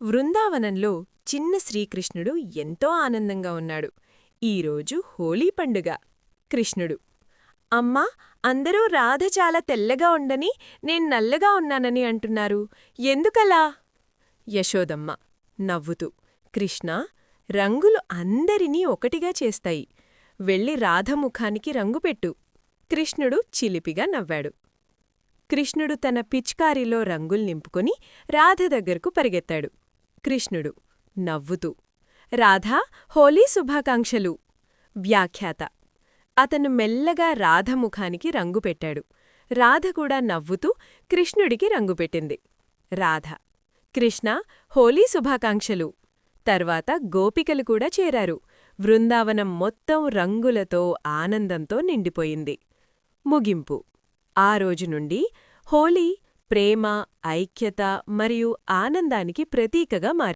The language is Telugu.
వృందావనంలో చిన్న శ్రీకృష్ణుడు ఎంతో ఆనందంగా ఉన్నాడు. ఈరోజు హోలీ పండుగ. కృష్ణుడు: అమ్మా, అందరూ రాధ చాలా తెల్లగా ఉండని, నేను నల్లగా ఉన్నానని అంటున్నారు, ఎందుకలా? యశోదమ్మ నవ్వుతూ: కృష్ణా, రంగులు అందరినీ ఒకటిగా చేస్తాయి. వెళ్ళి రాధ ముఖానికి రంగు పెట్టు. కృష్ణుడు చిలిపిగా నవ్వాడు. కృష్ణుడు తన పిచ్కారీలో రంగులు నింపుకొని రాధ దగ్గరకు పరిగెత్తాడు. కృష్ణుడు నవ్వుతూ: రాధా, హోలీ శుభాకాంక్షలు. వ్యాఖ్యాత: అతను మెల్లగా రాధ ముఖానికి రంగు పెట్టాడు. రాధ కూడా నవ్వుతూ కృష్ణుడికి రంగు పెట్టింది. రాధ: కృష్ణా, హోలీ శుభాకాంక్షలు. తర్వాత గోపికలు కూడా చేరారు. బృందావనం మొత్తం రంగులతో, ఆనందంతో నిండిపోయింది. ముగింపు: ఆ రోజు నుండి హోలీ ప్రేమ, ఐక్యత మరియు ఆనందానికి ప్రతీకగా మారింది.